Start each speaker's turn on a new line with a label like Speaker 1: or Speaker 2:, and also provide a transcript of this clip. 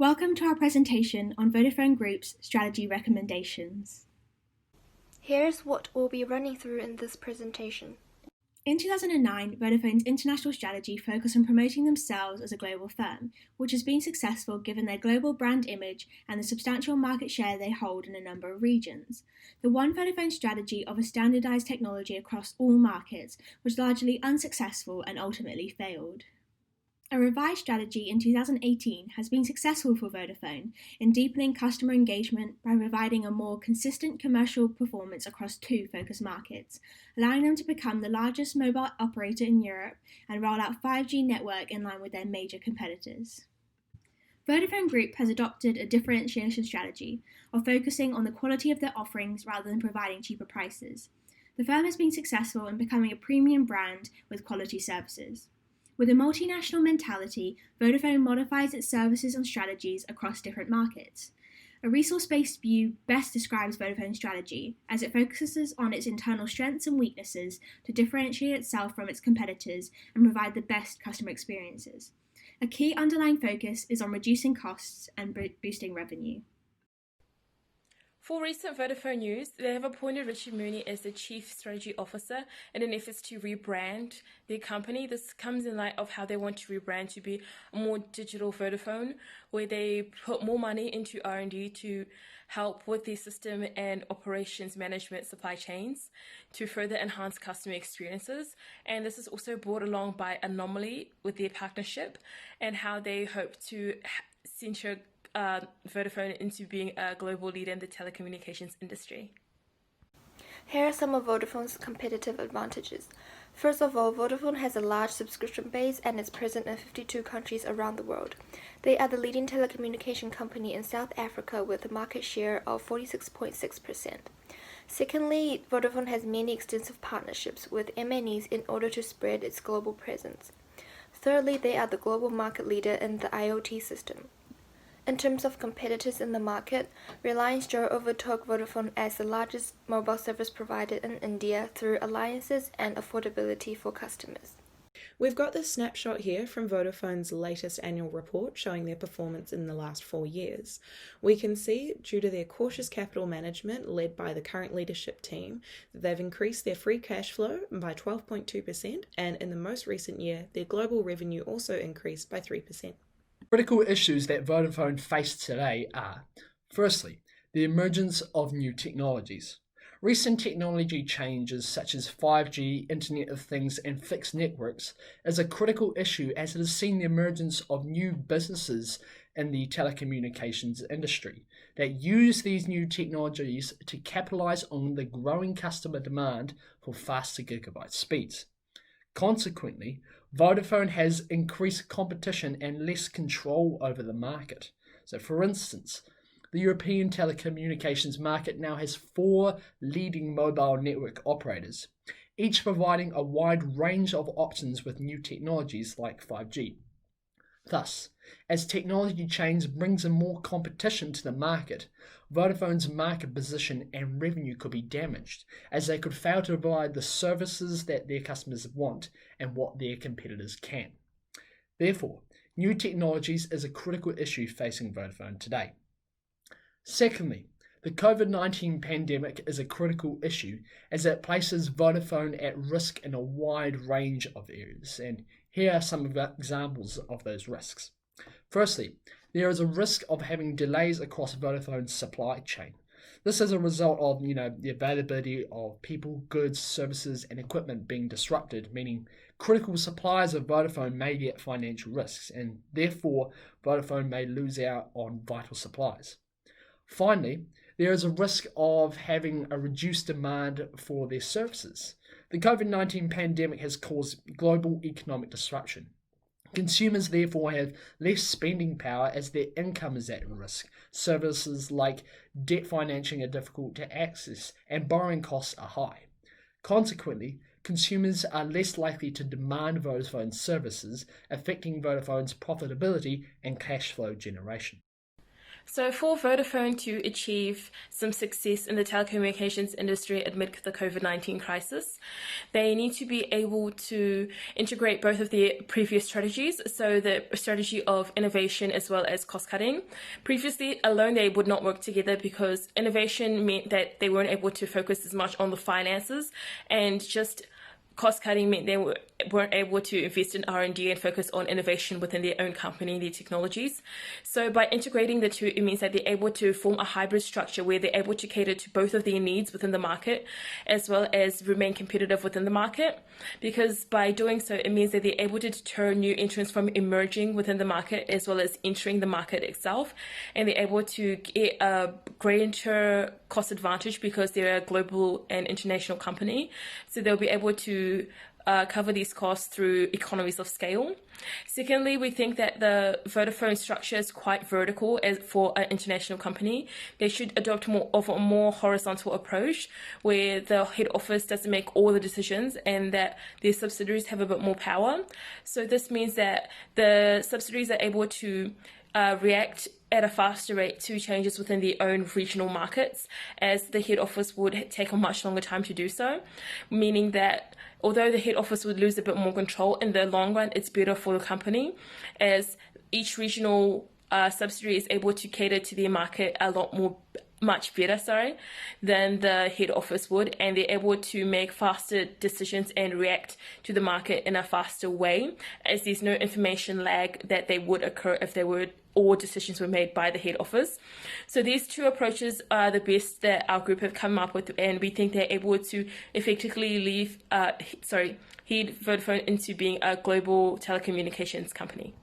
Speaker 1: Welcome to our presentation on Vodafone Group's strategy recommendations.
Speaker 2: Here's what we'll be running through in this presentation.
Speaker 1: In 2009, Vodafone's international strategy focused on promoting themselves as a global firm, which has been successful given their global brand image and the substantial market share they hold in a number of regions. The One Vodafone strategy of a standardized technology across all markets was largely unsuccessful and ultimately failed. A revised strategy in 2018 has been successful for Vodafone in deepening customer engagement by providing a more consistent commercial performance across two focus markets, allowing them to become the largest mobile operator in Europe and roll out 5G network in line with their major competitors. Vodafone Group has adopted a differentiation strategy of focusing on the quality of their offerings rather than providing cheaper prices. The firm has been successful in becoming a premium brand with quality services. With a multinational mentality, Vodafone modifies its services and strategies across different markets. A resource-based view best describes Vodafone's strategy, as it focuses on its internal strengths and weaknesses to differentiate itself from its competitors and provide the best customer experiences. A key underlying focus is on reducing costs and boosting revenue.
Speaker 3: For recent Vodafone news, they have appointed Richard Mooney as the Chief Strategy Officer in an effort to rebrand their company. This comes in light of how they want to rebrand to be a more digital Vodafone, where they put more money into R&D to help with their system and operations management supply chains to further enhance customer experiences. And this is also brought along by Anomaly with their partnership and how they hope to center Vodafone into being a global leader in the telecommunications industry.
Speaker 2: Here are some of Vodafone's competitive advantages. First of all, Vodafone has a large subscription base and is present in 52 countries around the world. They are the leading telecommunication company in South Africa with a market share of 46.6%. Secondly, Vodafone has many extensive partnerships with MNEs in order to spread its global presence. Thirdly, they are the global market leader in the IoT system. In terms of competitors in the market, Reliance Jio overtook Vodafone as the largest mobile service provider in India through alliances and affordability for customers.
Speaker 4: We've got this snapshot here from Vodafone's latest annual report showing their performance in the last 4 years. We can see, due to their cautious capital management led by the current leadership team, that they've increased their free cash flow by 12.2%, and in the most recent year, their global revenue also increased by 3%.
Speaker 5: Critical issues that Vodafone face today are, firstly, the emergence of new technologies. Recent technology changes such as 5G, Internet of Things and fixed networks is a critical issue as it has seen the emergence of new businesses in the telecommunications industry that use these new technologies to capitalize on the growing customer demand for faster gigabyte speeds. Consequently, Vodafone has increased competition and less control over the market. So, for instance, the European telecommunications market now has 4 leading mobile network operators, each providing a wide range of options with new technologies like 5G. Thus, as technology change brings in more competition to the market, Vodafone's market position and revenue could be damaged, as they could fail to provide the services that their customers want and what their competitors can. Therefore, new technologies is a critical issue facing Vodafone today. Secondly, the COVID-19 pandemic is a critical issue as it places Vodafone at risk in a wide range of areas, and here are some examples of those risks. Firstly, there is a risk of having delays across Vodafone's supply chain. This is a result of the availability of people, goods, services and equipment being disrupted, meaning critical suppliers of Vodafone may get financial risks and therefore Vodafone may lose out on vital supplies. Finally, there is a risk of having a reduced demand for their services. The COVID-19 pandemic has caused global economic disruption. Consumers therefore have less spending power as their income is at risk. Services like debt financing are difficult to access and borrowing costs are high. Consequently, consumers are less likely to demand Vodafone's services, affecting Vodafone's profitability and cash flow generation.
Speaker 3: So for Vodafone to achieve some success in the telecommunications industry amid the COVID-19 crisis, they need to be able to integrate both of their previous strategies, so the strategy of innovation as well as cost cutting. Previously alone, they would not work together because innovation meant that they weren't able to focus as much on the finances, and just cost cutting meant they weren't able to invest in R&D and focus on innovation within their own company, their technologies. So by integrating the two, it means that they're able to form a hybrid structure where they're able to cater to both of their needs within the market, as well as remain competitive within the market. Because by doing so, it means that they're able to deter new entrants from emerging within the market, as well as entering the market itself. And they're able to get a greater cost advantage because they're a global and international company. So they'll be able to cover these costs through economies of scale. Secondly, we think that the Vodafone structure is quite vertical as for an international company. They should adopt more of a more horizontal approach where the head office doesn't make all the decisions and that their subsidiaries have a bit more power. So this means that the subsidiaries are able to react at a faster rate to changes within their own regional markets, as the head office would take a much longer time to do so, meaning that although the head office would lose a bit more control, in the long run it's better for the company, as each regional subsidiary is able to cater to their market much better, than the head office would, and they're able to make faster decisions and react to the market in a faster way, as there's no information lag that they would occur if all decisions were made by the head office. So these two approaches are the best that our group have come up with, and we think they're able to effectively head Vodafone into being a global telecommunications company.